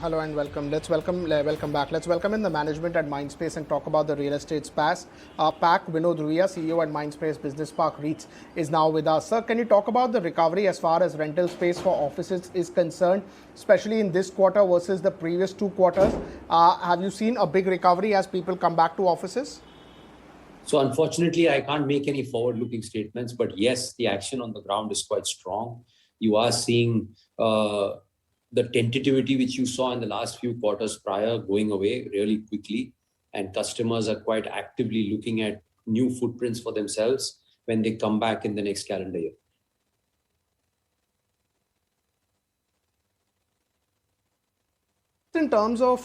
Hello and welcome. Welcome back. Let's welcome in the management at Mindspace and talk about the real estate space. PAC Vinod Rohira, CEO at Mindspace Business Park REITs, is now with us. Sir, can you talk about the recovery as far as rental space for offices is concerned, especially in this quarter versus the previous 2 quarters? Have you seen a big recovery as people come back to offices? So unfortunately, I can't make any forward-looking statements, but yes, the action on the ground is quite strong. You are seeing the tentativity which you saw in the last few quarters prior going away really quickly, and customers are quite actively looking at new footprints for themselves when they come back in the next calendar year. In terms of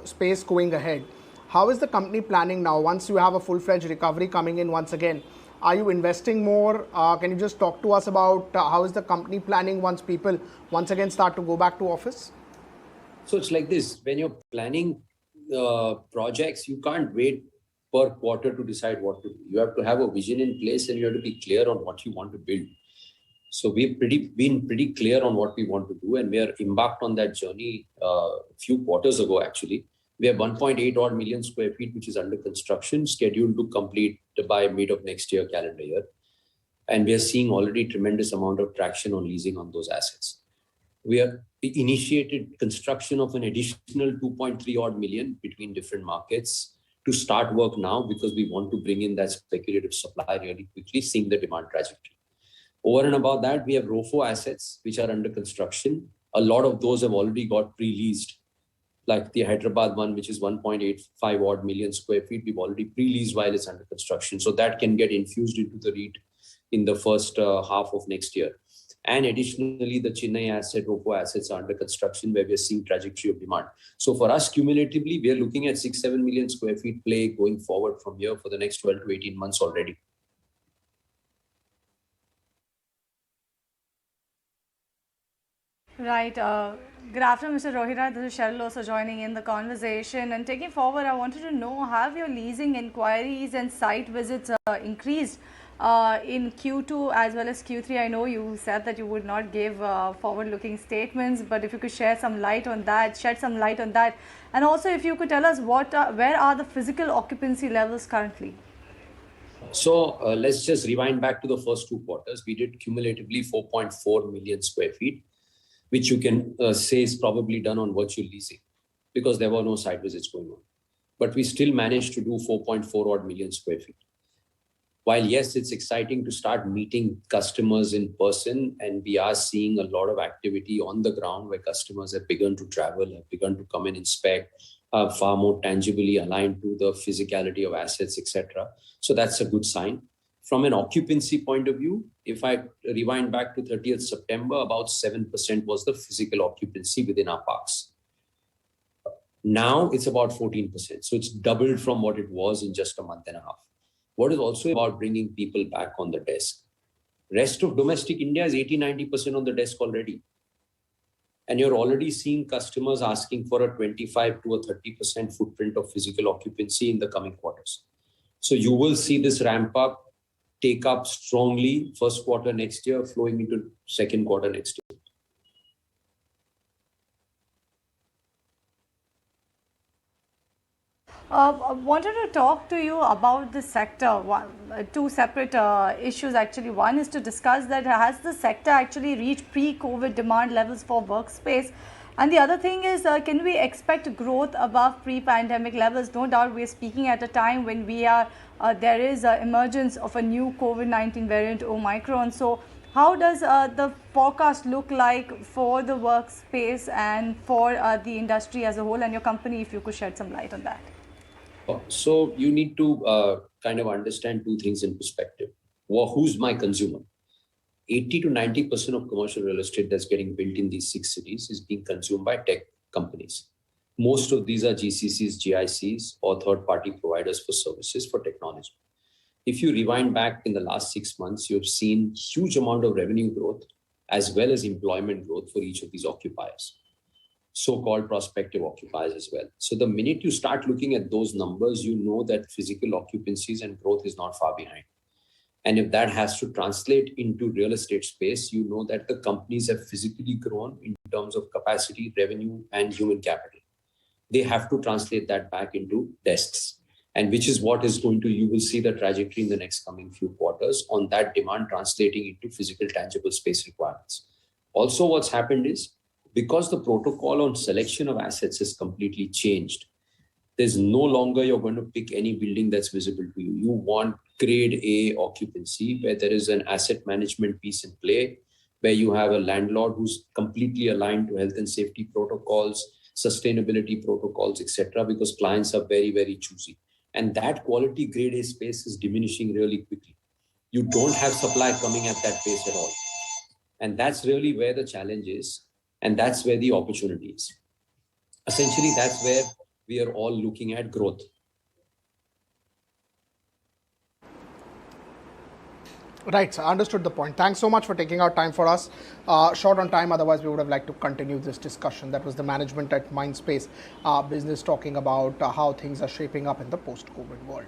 space going ahead, how is the company planning now once you have a full-fledged recovery coming in once again? Are you investing more? Can you just talk to us about how is the company planning once people once again start to go back to office? So it's like this, when you're planning projects, you can't wait per quarter to decide what to do. You have to have a vision in place and you have to be clear on what you want to build. So we've been pretty clear on what we want to do, and we are embarked on that journey a few quarters ago actually. We have 1.8 odd million square feet, which is under construction, scheduled to complete by mid of next year, calendar year. And we are seeing already tremendous amount of traction on leasing on those assets. We have initiated construction of an additional 2.3 odd million between different markets to start work now because we want to bring in that speculative supply really quickly, seeing the demand trajectory. Over and above that, we have ROFO assets, which are under construction. A lot of those have already got pre-leased. Like the Hyderabad one, which is 1.85 odd million square feet, we've already pre-leased while it's under construction. So that can get infused into the REIT in the first half of next year. And additionally, the Chennai asset, ROFO assets are under construction where we're seeing trajectory of demand. So for us, cumulatively, we're looking at 6-7 million square feet play going forward from here for the next 12 to 18 months already. Right. Good afternoon, Mr. Rohira. This is Cheryl also joining in the conversation. And taking forward, I wanted to know, have your leasing inquiries and site visits increased in Q2 as well as Q3? I know you said that you would not give forward-looking statements, but if you could shed some light on that. And also, if you could tell us where are the physical occupancy levels currently? So let's just rewind back to the first 2 quarters. We did cumulatively 4.4 million square feet, which you can say is probably done on virtual leasing because there were no site visits going on. But we still managed to do 4.4 odd million square feet. While yes, it's exciting to start meeting customers in person, and we are seeing a lot of activity on the ground where customers have begun to travel, have begun to come and inspect, far more tangibly aligned to the physicality of assets, etc. So that's a good sign. From an occupancy point of view, if I rewind back to 30th September, about 7% was the physical occupancy within our parks. Now it's about 14%. So it's doubled from what it was in just a month and a half. What is also about bringing people back on the desk. Rest of domestic India is 80-90% on the desk already. And you're already seeing customers asking for a 25 to a 30% footprint of physical occupancy in the coming quarters. So you will see this ramp up, take up strongly first quarter next year, flowing into second quarter next year. I wanted to talk to you about the sector. Two separate issues actually. One is to discuss that has the sector actually reached pre-COVID demand levels for workspace? And the other thing is, can we expect growth above pre-pandemic levels? No doubt we're speaking at a time when there is emergence of a new COVID-19 variant, Omicron. So how does the forecast look like for the workspace and for the industry as a whole and your company, if you could shed some light on that? So you need to kind of understand two things in perspective. Well, who's my consumer? 80 to 90% of commercial real estate that's getting built in these 6 cities is being consumed by tech companies. Most of these are GCCs, GICs, or third-party providers for services for technology. If you rewind back in the last 6 months, you've seen huge amount of revenue growth as well as employment growth for each of these occupiers, so-called prospective occupiers as well. So the minute you start looking at those numbers, you know that physical occupancies and growth is not far behind. And if that has to translate into real estate space, you know that the companies have physically grown in terms of capacity, revenue, and human capital. They have to translate that back into desks. And which is what is going to, you will see the trajectory in the next coming few quarters on that demand translating into physical tangible space requirements. Also, what's happened is because the protocol on selection of assets has completely changed, there's no longer you're going to pick any building that's visible to you. You want grade A occupancy where there is an asset management piece in play, where you have a landlord who's completely aligned to health and safety protocols, sustainability protocols, etc., because clients are very, very choosy. And that quality grade A space is diminishing really quickly. You don't have supply coming at that pace at all. And that's really where the challenge is. And that's where the opportunity is. Essentially, that's where we are all looking at growth. Right, so I understood the point. Thanks so much for taking out time for us. Short on time, otherwise we would have liked to continue this discussion. That was the management at Mindspace Business talking about how things are shaping up in the post-COVID world.